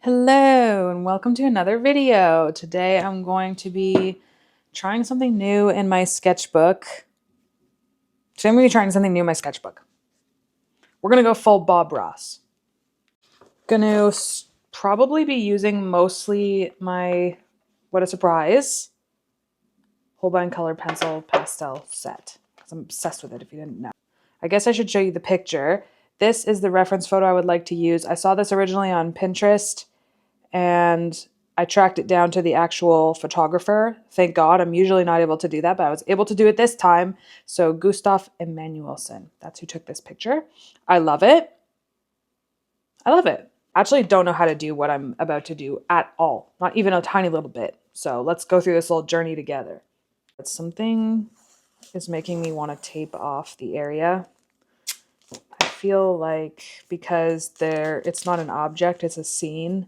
Hello and welcome to another video. Today I'm going to be trying something new in my sketchbook. We're going to go full Bob Ross. Going to probably be using mostly my, what a surprise, Holbein color pencil pastel set. Because I'm obsessed with it if you didn't know. I guess I should show you the picture. This is the reference photo I would like to use. I saw this originally on Pinterest and I tracked it down to the actual photographer. Thank God. I'm usually not able to do that, but I was able to do it this time. So Gustav Emanuelson, that's who took this picture. I love it. I love it. Actually don't know how to do what I'm about to do at all. Not even a tiny little bit. So let's go through this little journey together. Something is making me want to tape off the area. I feel like because it's not an object, it's a scene.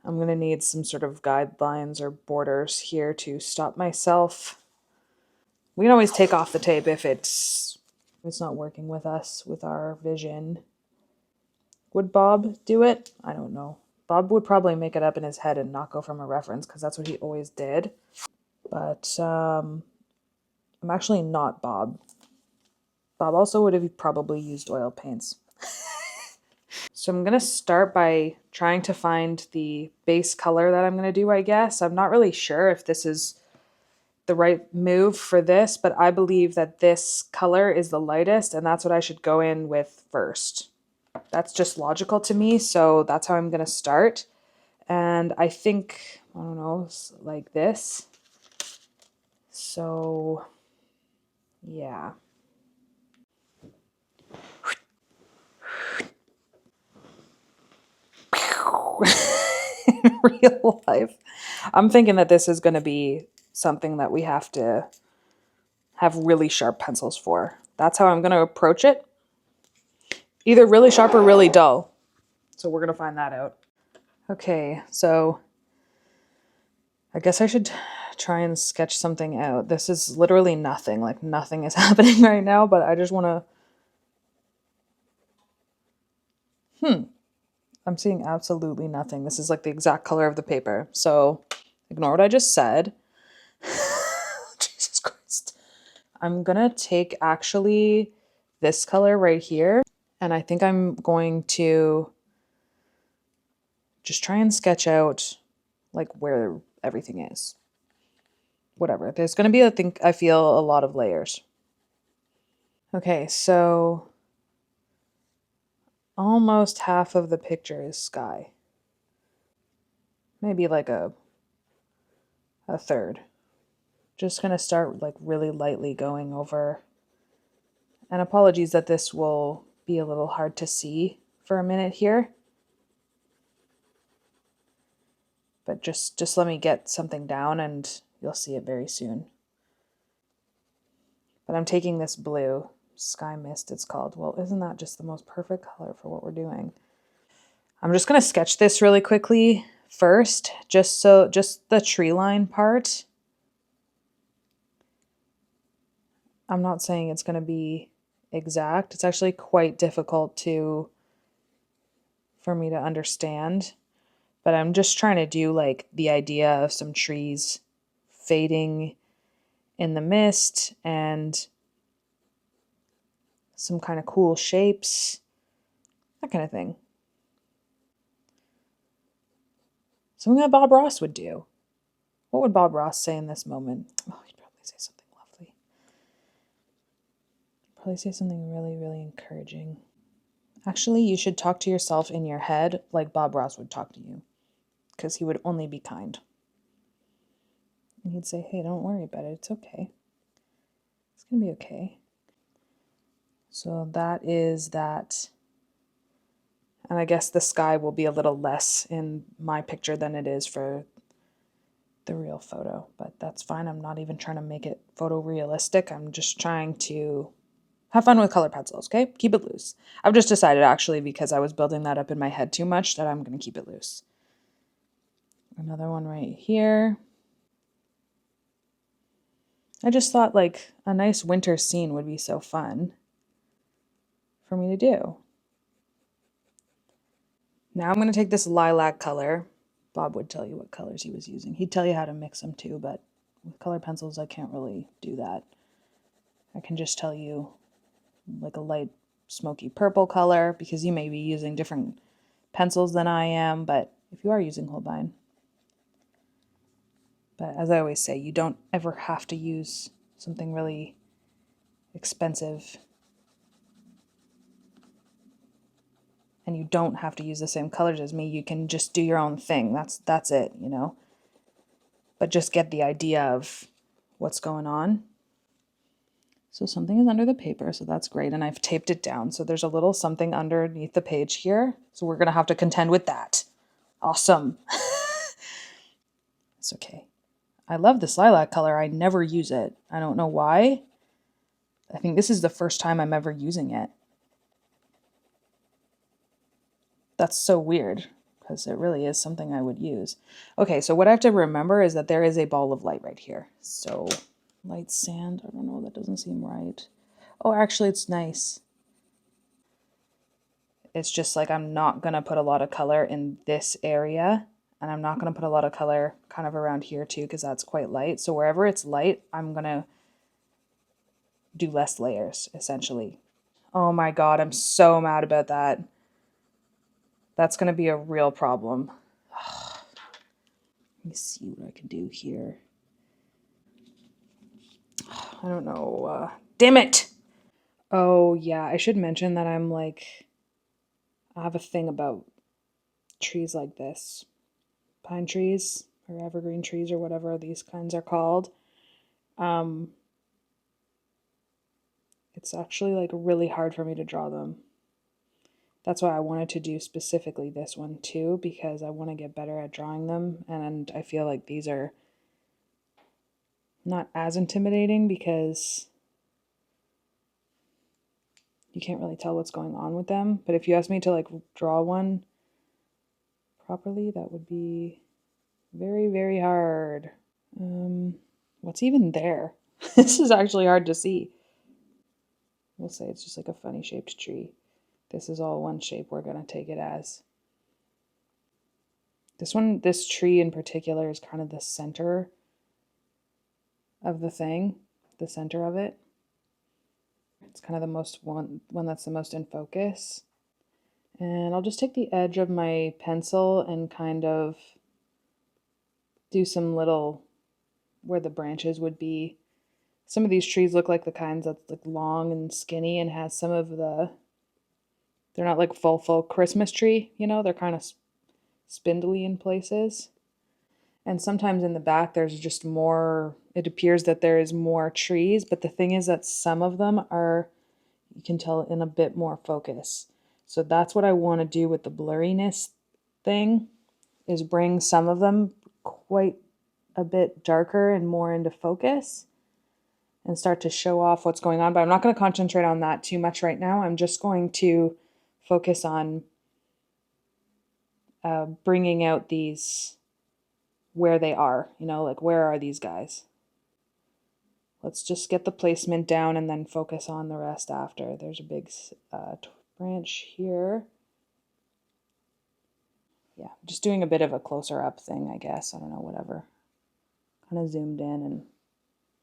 I'm going to need some sort of guidelines or borders here to stop myself. We can always take off the tape if it's not working with us, with our vision. Would Bob do it? I don't know. Bob would probably make it up in his head and not go from a reference because that's what he always did. But I'm actually not Bob. Bob also would have probably used oil paints. So I'm going to start by trying to find the base color that I'm going to do, I guess. I'm not really sure if this is the right move for this, but I believe that this color is the lightest and that's what I should go in with first. That's just logical to me, so that's how I'm going to start. And I think, I don't know, like this. So, yeah. In real life. I'm thinking that this is going to be something that we have to have really sharp pencils for. That's how I'm going to approach it. Either really sharp or really dull. So we're going to find that out. Okay, so I guess I should try and sketch something out. This is literally nothing. Like nothing is happening right now, but I just want to... I'm seeing absolutely nothing. This is like the exact color of the paper. So ignore what I just said. Jesus Christ. I'm gonna take actually this color right here. And I think I'm going to just try and sketch out like where everything is. Whatever. There's gonna be, I feel, a lot of layers. Okay, so almost half of the picture is sky. Maybe like a third. Just gonna start like really lightly going over. And apologies that this will be a little hard to see for a minute here. But just let me get something down and you'll see it very soon. But I'm taking this blue, Sky Mist it's called. Well, isn't that just the most perfect color for what we're doing? I'm just gonna sketch this really quickly first, just the tree line part. I'm not saying it's gonna be exact. It's actually quite difficult for me to understand. But I'm just trying to do like the idea of some trees fading in the mist and some kind of cool shapes, that kind of thing. Something that Bob Ross would do. What would Bob Ross say in this moment? Oh, he'd probably say something lovely. Probably say something really, really encouraging. Actually, you should talk to yourself in your head like Bob Ross would talk to you, because he would only be kind. And he'd say, hey, don't worry about it. It's okay. It's going to be okay. So that is that. And I guess the sky will be a little less in my picture than it is for the real photo. But that's fine. I'm not even trying to make it photorealistic. I'm just trying to have fun with color pencils, okay? Keep it loose. I've just decided, actually, because I was building that up in my head too much, that I'm going to keep it loose. Another one right here. I just thought like a nice winter scene would be so fun for me to do. Now I'm going to take this lilac color. Bob would tell you what colors he was using. He'd tell you how to mix them too, but with color pencils, I can't really do that. I can just tell you like a light smoky purple color because you may be using different pencils than I am, but if you are using Holbein. But as I always say, you don't ever have to use something really expensive. And you don't have to use the same colors as me. You can just do your own thing. That's it, you know. But just get the idea of what's going on. So something is under the paper, so that's great. And I've taped it down. So there's a little something underneath the page here. So we're going to have to contend with that. Awesome. It's okay. I love this lilac color. I never use it. I don't know why. I think this is the first time I'm ever using it. That's so weird because it really is something I would use. Okay, so what I have to remember is that there is a ball of light right here. So light sand, I don't know, that doesn't seem right. Oh, actually it's nice. It's just like I'm not going to put a lot of color in this area, and I'm not going to put a lot of color kind of around here too because that's quite light. So wherever it's light, I'm going to do less layers essentially. Oh my god, I'm so mad about that. That's going to be a real problem. Let me see what I can do here. I don't know. Damn it! Oh yeah, I should mention that I have a thing about trees like this. Pine trees or evergreen trees or whatever these kinds are called. It's actually like really hard for me to draw them. That's why I wanted to do specifically this one too, because I want to get better at drawing them. And I feel like these are not as intimidating because you can't really tell what's going on with them. But if you ask me to like draw one properly, that would be very, very hard. What's even there? This is actually hard to see. We'll say it's just like a funny shaped tree. This is all one shape we're going to take it as. This tree in particular is kind of the center of the thing, the center of it. It's kind of the most one that's the most in focus. And I'll just take the edge of my pencil and kind of do some little where the branches would be. Some of these trees look like the kinds that's like long and skinny and has some of they're not like full Christmas tree, you know, they're kind of spindly in places. And sometimes in the back there's just more, it appears that there is more trees, but the thing is that some of them are, you can tell, in a bit more focus. So that's what I want to do with the blurriness thing, is bring some of them quite a bit darker and more into focus and start to show off what's going on. But I'm not going to concentrate on that too much right now. I'm just going to focus on bringing out these where they are, you know, like where are these guys? Let's just get the placement down and then focus on the rest after. There's a big branch here. Yeah, just doing a bit of a closer up thing, I guess. I don't know, whatever. Kind of zoomed in and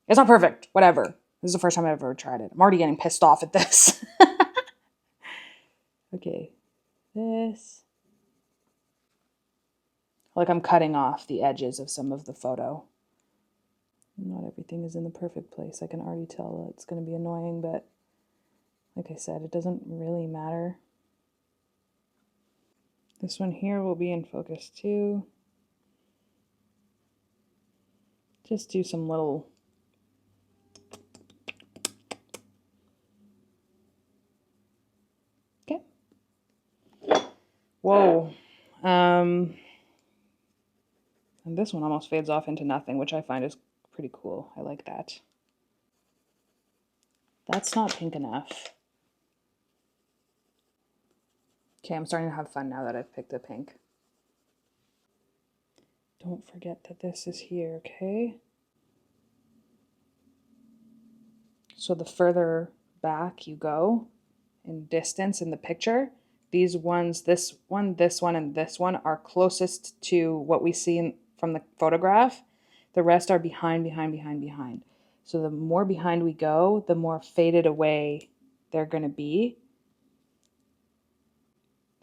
it's not perfect, whatever. This is the first time I've ever tried it. I'm already getting pissed off at this. Okay, this. Like I'm cutting off the edges of some of the photo. Not everything is in the perfect place. I can already tell it's going to be annoying, but like I said, it doesn't really matter. This one here will be in focus too. Just do some little okay. Whoa. And this one almost fades off into nothing, which I find is pretty cool. I like that. That's not pink enough. Okay, I'm starting to have fun now that I've picked a pink. Don't forget that this is here, okay? So the further back you go in distance in the picture, these ones, this one, and this one are closest to what we see from the photograph. The rest are behind, behind, behind, behind. So the more behind we go, the more faded away they're going to be.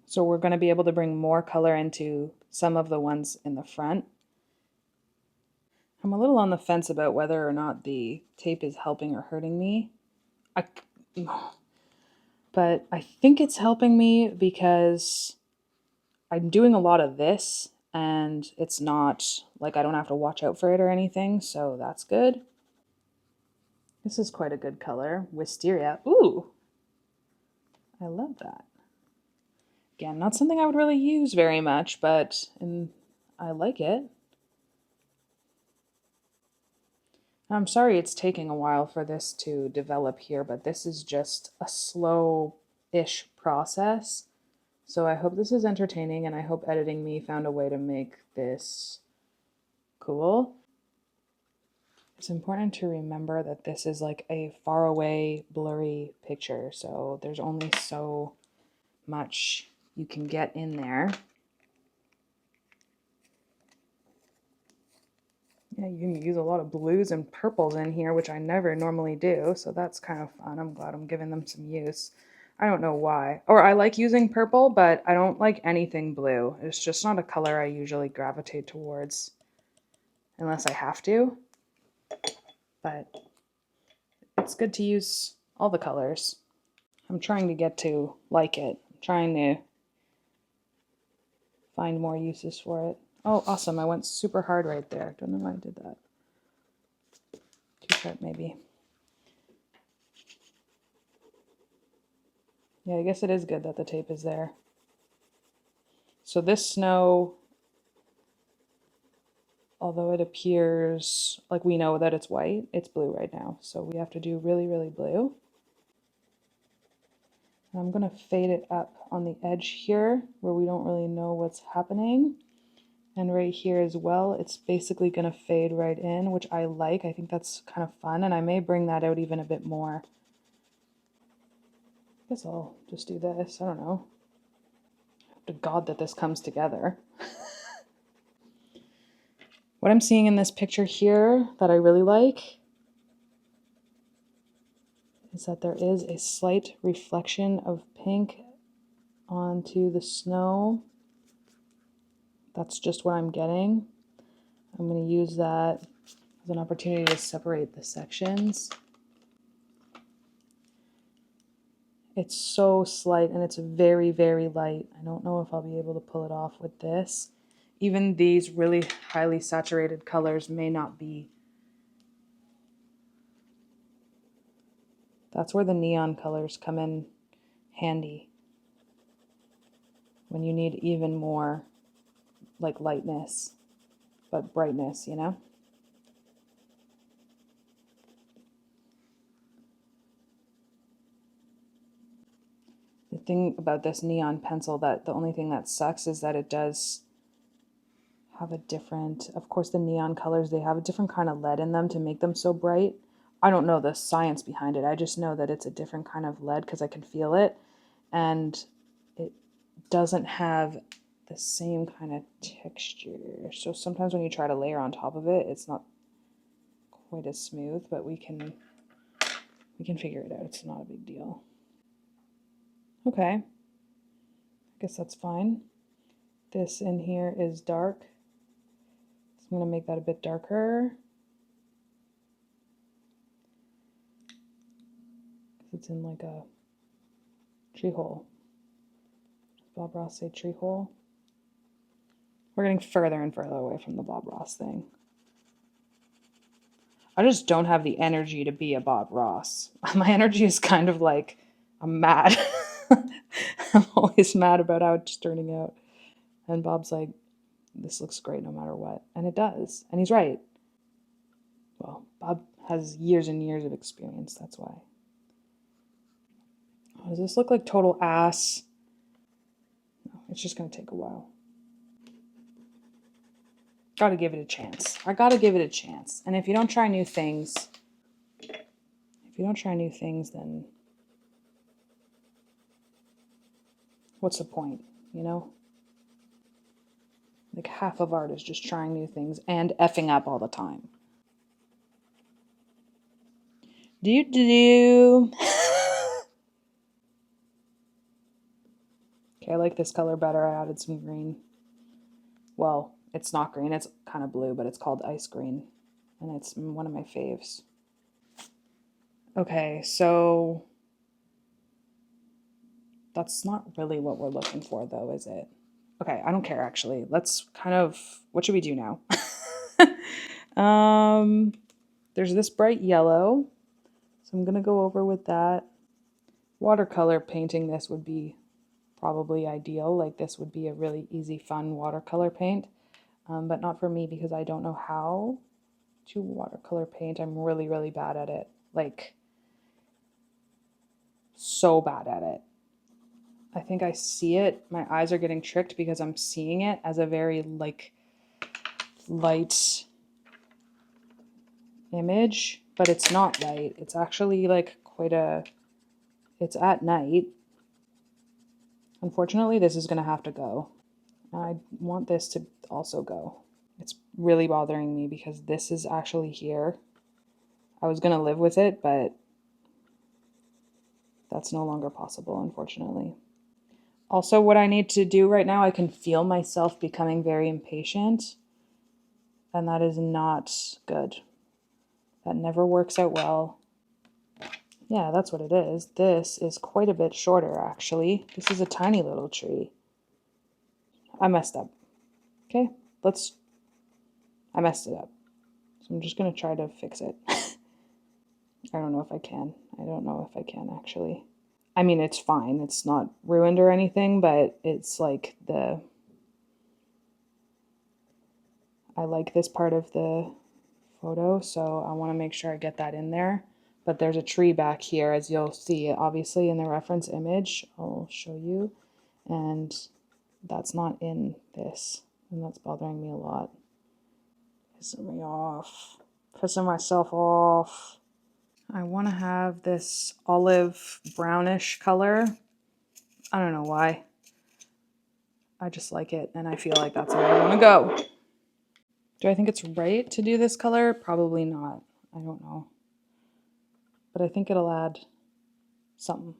So we're going to be able to bring more color into some of the ones in the front. I'm a little on the fence about whether or not the tape is helping or hurting me. But I think it's helping me because I'm doing a lot of this and it's not like I don't have to watch out for it or anything, so that's good. This is quite a good color. Wisteria. Ooh, I love that. Again, not something I would really use very much, but I like it. I'm sorry it's taking a while for this to develop here, but this is just a slow-ish process. So I hope this is entertaining, and I hope Editing Me found a way to make this cool. It's important to remember that this is like a faraway, blurry picture, so there's only so much you can get in there. Yeah, you can use a lot of blues and purples in here, which I never normally do, so that's kind of fun. I'm glad I'm giving them some use. I don't know why. Or I like using purple, but I don't like anything blue. It's just not a color I usually gravitate towards unless I have to. But it's good to use all the colors. I'm trying to get to like it. I'm trying to find more uses for it. Oh, awesome. I went super hard right there. Don't know why I did that. Too sharp, maybe. Yeah, I guess it is good that the tape is there. So this snow, although it appears like we know that it's white, it's blue right now. So we have to do really, really blue. And I'm going to fade it up on the edge here where we don't really know what's happening. And right here as well, it's basically going to fade right in, which I like. I think that's kind of fun, and I may bring that out even a bit more. I guess I'll just do this. I don't know. I hope to God that this comes together. What I'm seeing in this picture here that I really like is that there is a slight reflection of pink onto the snow. That's just what I'm getting. I'm going to use that as an opportunity to separate the sections. It's so slight and it's very, very light. I don't know if I'll be able to pull it off with this. Even these really highly saturated colors may not be. That's where the neon colors come in handy. When you need even more like lightness, but brightness, you know? The thing about this neon pencil, that the only thing that sucks is that it does have a different, of course the neon colors, they have a different kind of lead in them to make them so bright. I don't know the science behind it. I just know that it's a different kind of lead because I can feel it, and it doesn't have the same kind of texture. So sometimes when you try to layer on top of it, it's not quite as smooth, but we can figure it out. It's not a big deal. Okay, I guess that's fine. This in here is dark, so I'm going to make that a bit darker. It's in like a tree hole. Does Bob Ross say tree hole? We're getting further and further away from the Bob Ross thing. I just don't have the energy to be a Bob Ross. My energy is kind of like, I'm mad. I'm always mad about how it's turning out. And Bob's like, this looks great no matter what. And it does. And he's right. Well, Bob has years and years of experience, that's why. Oh, does this look like total ass? No, it's just going to take a while. Gotta give it a chance. I gotta give it a chance. And if you don't try new things, then what's the point, you know? Like half of art is just trying new things and effing up all the time. Do. Okay, I like this color better. I added some green. Well, it's not green, it's kind of blue, but it's called ice green. And it's one of my faves. Okay, so that's not really what we're looking for though, is it? Okay, I don't care actually. Let's kind of, what should we do now? There's this bright yellow, so I'm gonna go over with that. Watercolor painting this would be probably ideal. Like this would be a really easy, fun watercolor paint, but not for me because I don't know how to watercolor paint. I'm really, really bad at it. Like, so bad at it. I think I see it. My eyes are getting tricked because I'm seeing it as a very like light image, but it's not light. It's actually like quite a, it's at night. Unfortunately, this is going to have to go. I want this to also go. It's really bothering me because this is actually here. I was going to live with it, but that's no longer possible, unfortunately. Also, what I need to do right now, I can feel myself becoming very impatient, and that is not good. That never works out well. Yeah, that's what it is. This is quite a bit shorter, actually. This is a tiny little tree. I messed up. Okay, I messed it up. So I'm just going to try to fix it. I don't know if I can. I don't know if I can, actually. I mean, it's fine. It's not ruined or anything, but it's like I like this part of the photo, so I want to make sure I get that in there. But there's a tree back here, as you'll see, obviously in the reference image. I'll show you. And that's not in this, and that's bothering me a lot. Pissing me off. Pissing myself off. I want to have this olive brownish color. I don't know why. I just like it, and I feel like that's where I want to go. Do I think it's right to do this color? Probably not. I don't know. But I think it'll add something.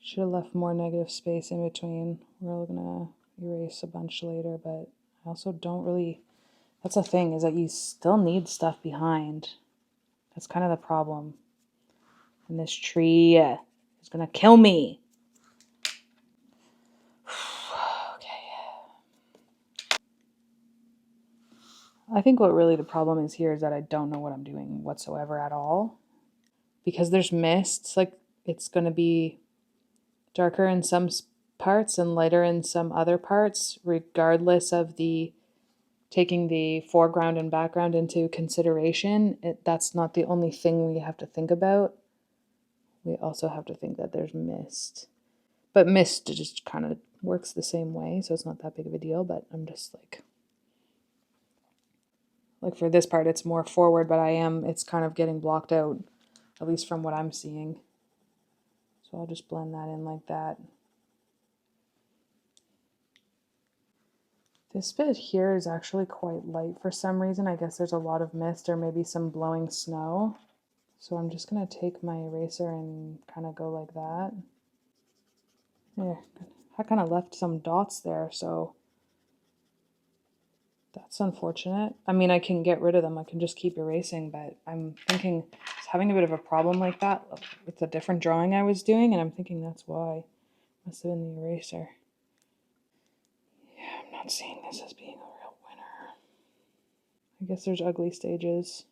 Should have left more negative space in between. We're gonna erase a bunch later, but I also don't really, that's the thing, is that you still need stuff behind. That's kind of the problem. And this tree is gonna kill me. Okay. I think what really the problem is here is that I don't know what I'm doing whatsoever at all. Because there's mist, like it's gonna be darker in some parts and lighter in some other parts, regardless of the taking the foreground and background into consideration. That's not the only thing we have to think about. We also have to think that there's mist. But mist just kind of works the same way, so it's not that big of a deal, but I'm just like for this part it's more forward, but it's kind of getting blocked out, at least from what I'm seeing. So I'll just blend that in like that. This bit here is actually quite light for some reason. I guess there's a lot of mist or maybe some blowing snow. So I'm just going to take my eraser and kind of go like that. There, I kind of left some dots there, so that's unfortunate. I mean, I can get rid of them. I can just keep erasing, but I'm thinking it's having a bit of a problem like that with a different drawing I was doing, and I'm thinking that's why. Must have been the eraser. Yeah, I'm not seeing this as being a real winner. I guess there's ugly stages.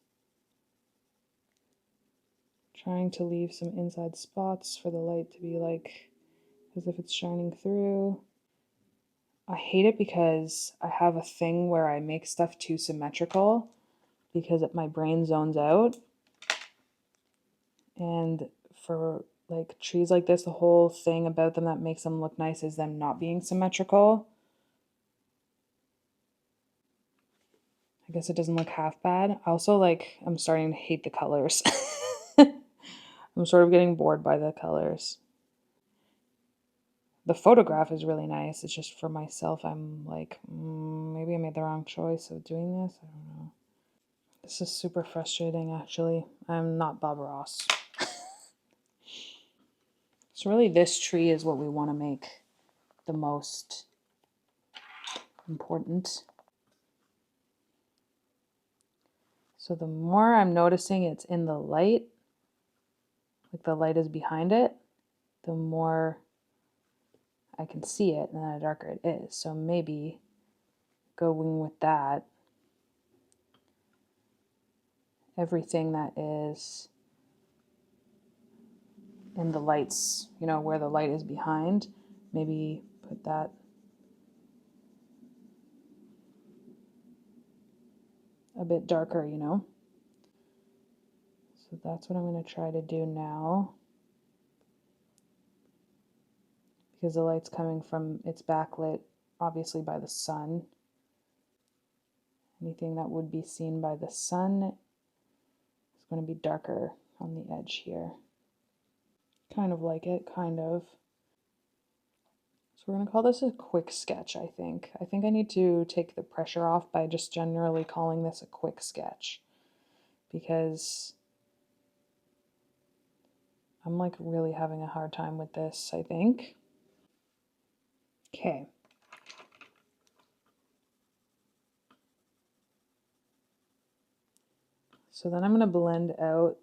Trying to leave some inside spots for the light to be like as if it's shining through. I hate it because I have a thing where I make stuff too symmetrical because my brain zones out. And for like trees like this, the whole thing about them that makes them look nice is them not being symmetrical. I guess it doesn't look half bad. I also I'm starting to hate the colors. I'm sort of getting bored by the colors. The photograph is really nice. It's just for myself, I'm like, maybe I made the wrong choice of doing this. I don't know. This is super frustrating, actually. I'm not Bob Ross. So really this tree is what we want to make the most important. So the more I'm noticing it's in the light, like the light is behind it, the more I can see it and the darker it is. So maybe going with that, everything that is in the lights, you know, where the light is behind, maybe put that a bit darker, you know. So that's what I'm going to try to do now. Because the light's coming from, it's backlit obviously by the sun. Anything that would be seen by the sun is going to be darker on the edge here. Kind of like it, kind of. So we're going to call this a quick sketch, I think. I think I need to take the pressure off by just generally calling this a quick sketch. Because I'm like really having a hard time with this, I think. Okay. So then I'm going to blend out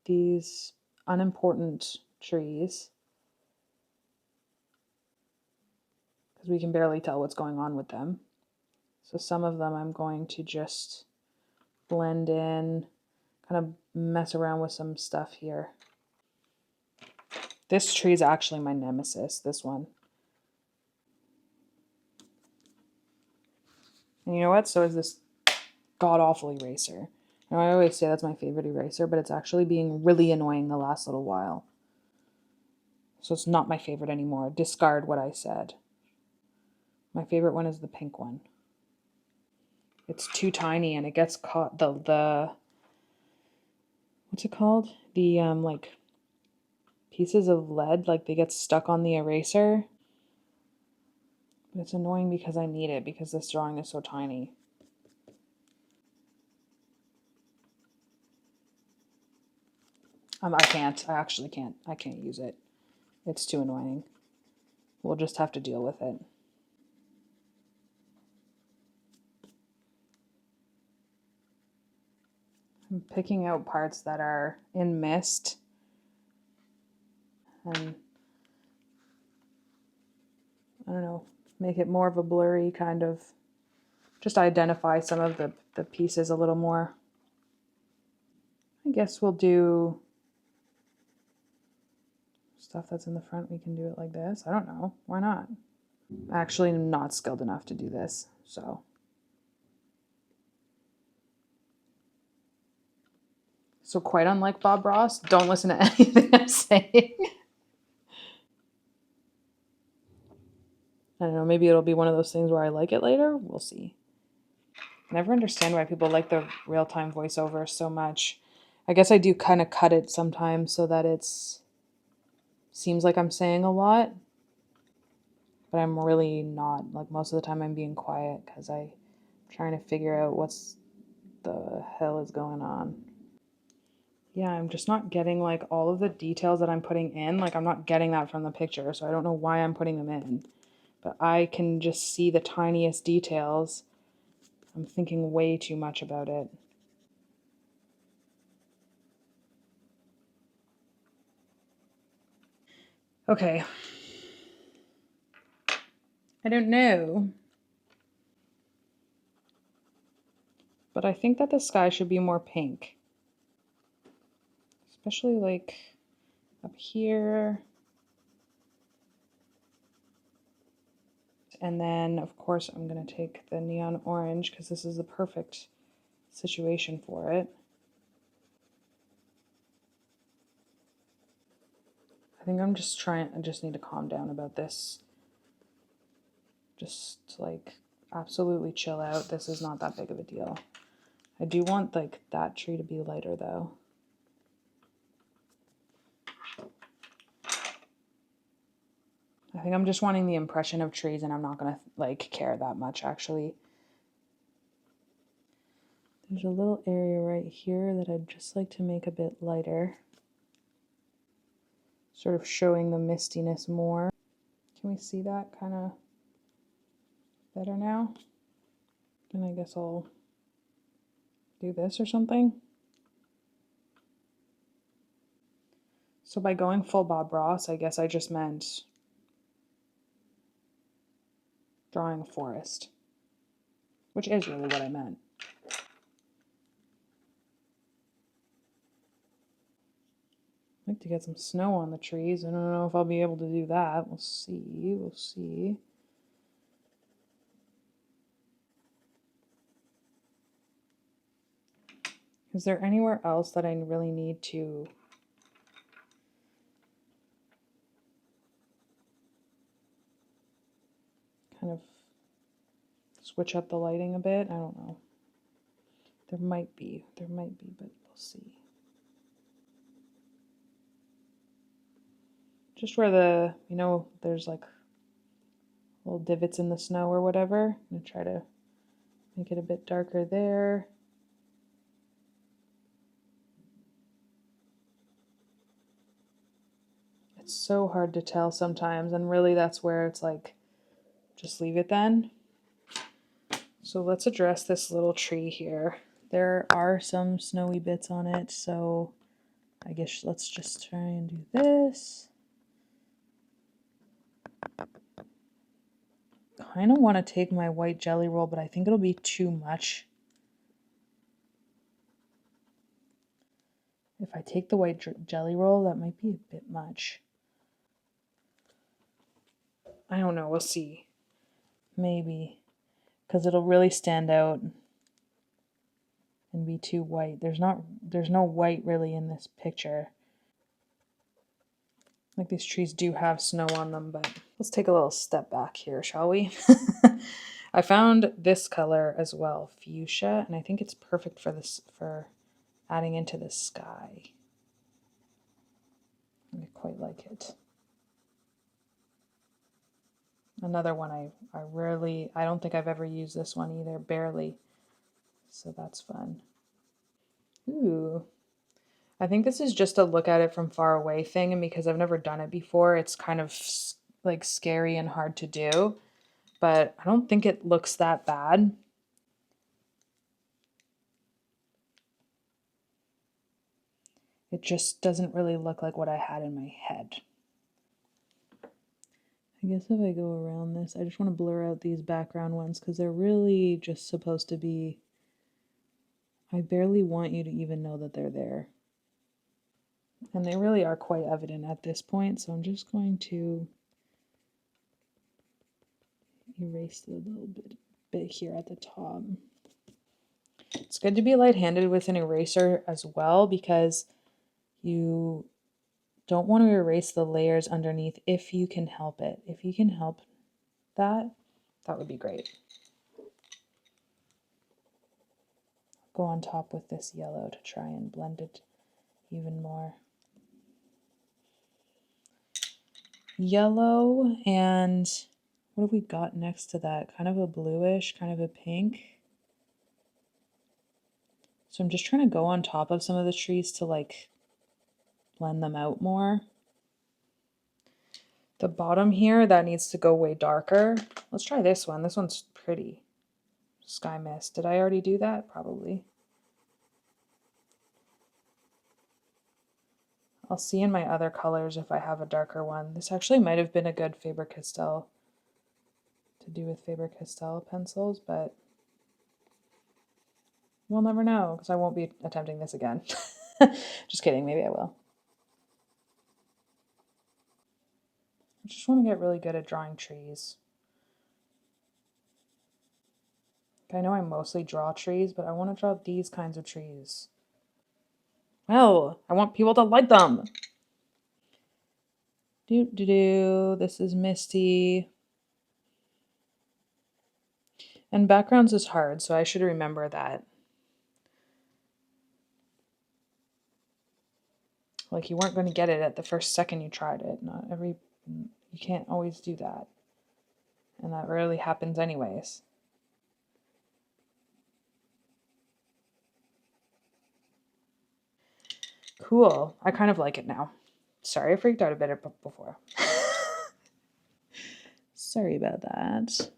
these unimportant trees because we can barely tell what's going on with them. So some of them I'm going to just blend in, kind of mess around with some stuff here. This tree is actually my nemesis, this one. And you know what? So is this god-awful eraser. Now I always say that's my favorite eraser, but it's actually being really annoying the last little while. So it's not my favorite anymore. Discard what I said. My favorite one is the pink one. It's too tiny and it gets caught, the what's it called? The like pieces of lead, like they get stuck on the eraser. But it's annoying because I need it because this drawing is so tiny. I actually can't. I can't use it. It's too annoying. We'll just have to deal with it. I'm picking out parts that are in mist and I don't know, make it more of a blurry kind of, just identify some of the pieces a little more. I guess we'll do stuff that's in the front. We can do it like this. I don't know. Why not? Actually, I'm not skilled enough to do this, so. So quite unlike Bob Ross, don't listen to anything I'm saying. I don't know, maybe it'll be one of those things where I like it later. We'll see. I never understand why people like the real-time voiceover so much. I guess I do kind of cut it sometimes so that it's seems like I'm saying a lot, but I'm really not. Like most of the time I'm being quiet because I'm trying to figure out what's the hell is going on. Yeah, I'm just not getting like all of the details that I'm putting in. Like I'm not getting that from the picture, so I don't know why I'm putting them in. But I can just see the tiniest details. I'm thinking way too much about it. Okay. I don't know. But I think that the sky should be more pink. Especially like up here. And then, of course, I'm going to take the neon orange because this is the perfect situation for it. I think I just need to calm down about this. Just like absolutely chill out. This is not that big of a deal. I do want like that tree to be lighter though. I I think I'm just wanting the impression of trees, and I'm not gonna like care that much actually. There's a little area right here that I'd just like to make a bit lighter, sort of showing the mistiness more. Can we see that kind of better now? And I guess I'll do this or something. So by going full Bob Ross, I guess I just meant drawing a forest, which is really what I meant. I'd like to get some snow on the trees. I don't know if I'll be able to do that. We'll see. We'll see. Is there anywhere else that I really need to kind of switch up the lighting a bit? I don't know. There might be, but we'll see. Just where the, you know, there's like little divots in the snow or whatever. I'm gonna try to make it a bit darker there. It's so hard to tell sometimes, and really that's where it's like, just leave it then. So let's address this little tree here. There are some snowy bits on it, so I guess let's just try and do this. Kind of want to take my white jelly roll, but I think it'll be too much. If I take the white jelly roll, that might be a bit much. I don't know, we'll see. Maybe. Because it'll really stand out and be too white. There's no white really in this picture. Like these trees do have snow on them, but let's take a little step back here, shall we? I found this color as well, fuchsia, and I think it's perfect for this, for adding into the sky. I quite like it. Another one I don't think I've ever used this one either, barely. So that's fun. Ooh. I think this is just a look at it from far away thing, and because I've never done it before, it's kind of like scary and hard to do, but I don't think it looks that bad. It just doesn't really look like what I had in my head. I guess if I go around this, I just want to blur out these background ones because they're really just supposed to be, I barely want you to even know that they're there. And they really are quite evident at this point, so I'm just going to erase a little bit here at the top. It's good to be light-handed with an eraser as well because you don't want to erase the layers underneath if you can help it. If you can help that, that would be great. Go on top with this yellow to try and blend it even more. Yellow, and what have we got next to that? Kind of a bluish, kind of a pink. So I'm just trying to go on top of some of the trees to like blend them out more. The bottom here, that needs to go way darker. Let's try this one. This one's pretty. Sky Mist. Did I already do that? Probably. I'll see in my other colors if I have a darker one. This actually might have been a good Faber-Castell to do with Faber-Castell pencils, but we'll never know because I won't be attempting this again. Just kidding, maybe I will. I just want to get really good at drawing trees. I know I mostly draw trees, but I want to draw these kinds of trees. Well, I want people to like them. This is Misty. And backgrounds is hard, so I should remember that. Like, you weren't going to get it at the first second you tried it. Not every, You can't always do that. And that rarely happens anyways. Cool. I kind of like it now. Sorry, I freaked out a bit before. Sorry about that.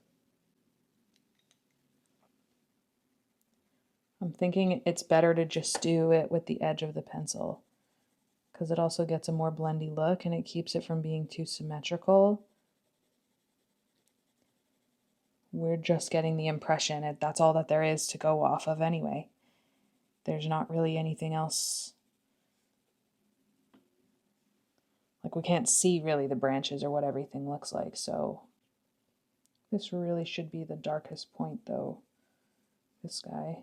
I'm thinking it's better to just do it with the edge of the pencil because it also gets a more blendy look and it keeps it from being too symmetrical. We're just getting the impression. That's all that there is to go off of anyway. There's not really anything else. Like we can't see really the branches or what everything looks like, so this really should be the darkest point though, this guy.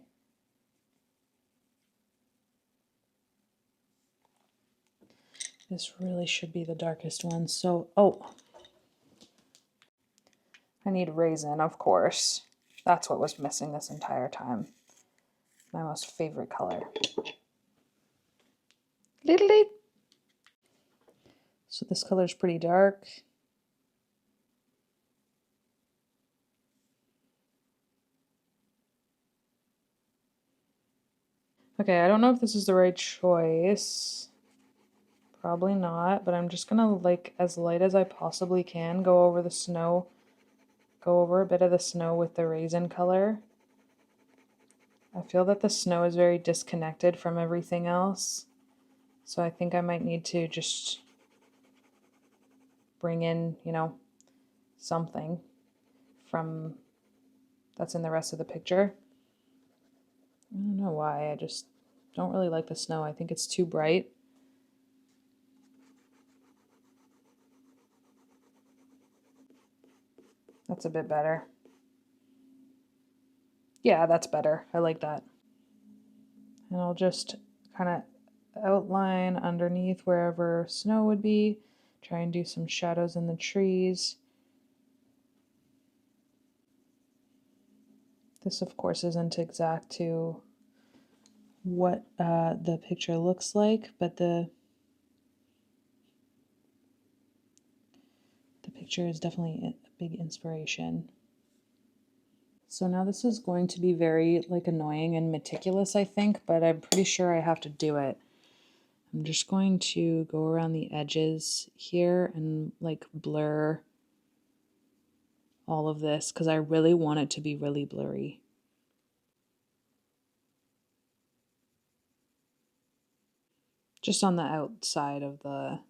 This really should be the darkest one. So, oh, I need raisin, of course. That's what was missing this entire time. My most favorite color. So this color is pretty dark. Okay, I don't know if this is the right choice. Probably not, but I'm just gonna, like, as light as I possibly can, go over the snow. Go over a bit of the snow with the raisin color. I feel that the snow is very disconnected from everything else. So I think I might need to just bring in, you know, something from that's in the rest of the picture. I don't know why, I just don't really like the snow. I think it's too bright. That's a bit better. Yeah, that's better. I like that. And I'll just kind of outline underneath wherever snow would be. Try and do some shadows in the trees. This, of course, isn't exact to what the picture looks like, but the picture is definitely a big inspiration. So now this is going to be very like annoying and meticulous, I think, but I'm pretty sure I have to do it. I'm just going to go around the edges here and like blur all of this because I really want it to be really blurry. Just on the outside of the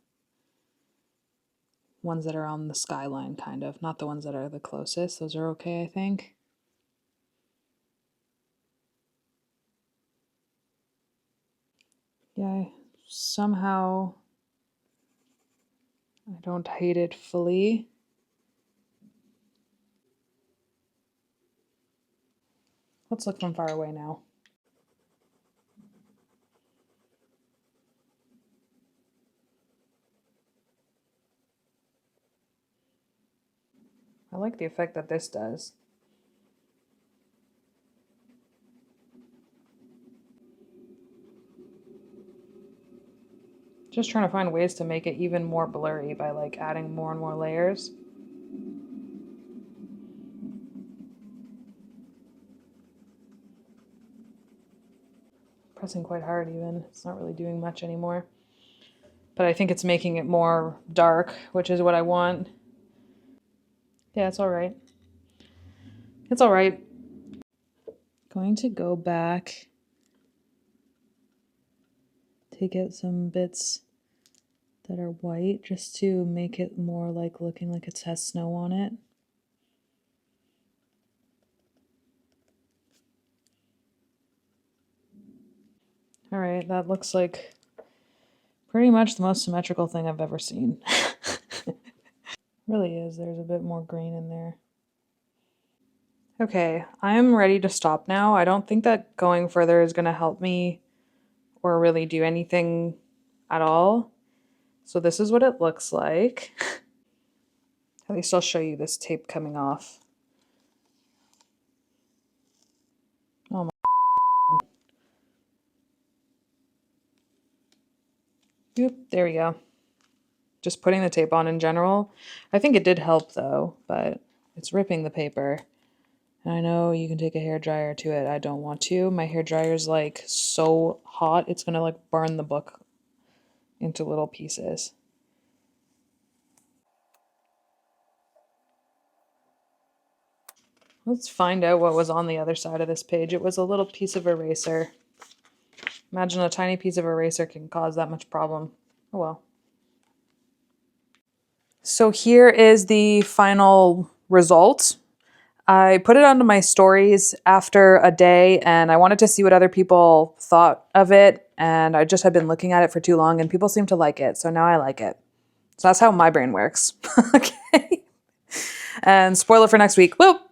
ones that are on the skyline, kind of, not the ones that are the closest. Those are okay, I think. Yeah, somehow I don't hate it fully. Let's look from far away now. I like the effect that this does. Just trying to find ways to make it even more blurry by like adding more and more layers. Pressing quite hard even. It's not really doing much anymore. But I think it's making it more dark, which is what I want. Yeah, it's all right. It's all right. Going to go back, take out some bits that are white just to make it more like looking like it has snow on it. All right, that looks like pretty much the most symmetrical thing I've ever seen. Really is. There's a bit more green in there. Okay, I'm ready to stop now. I don't think that going further is going to help me or really do anything at all. So this is what it looks like. At least I'll show you this tape coming off. Oh my. Oop, there we go. just putting the tape on in general. I think it did help though, but it's ripping the paper. And I know you can take a hairdryer to it. I don't want to. My hairdryer's like so hot, it's gonna like burn the book into little pieces. Let's find out what was on the other side of this page. It was a little piece of eraser. Imagine a tiny piece of eraser can cause that much problem. Oh well. So here is the final result. I put it onto my stories after a day and I wanted to see what other people thought of it. And I just had been looking at it for too long and people seem to like it. So now I like it. So that's how my brain works. Okay. And spoiler for next week. Whoop.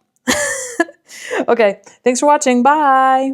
Okay. Thanks for watching. Bye.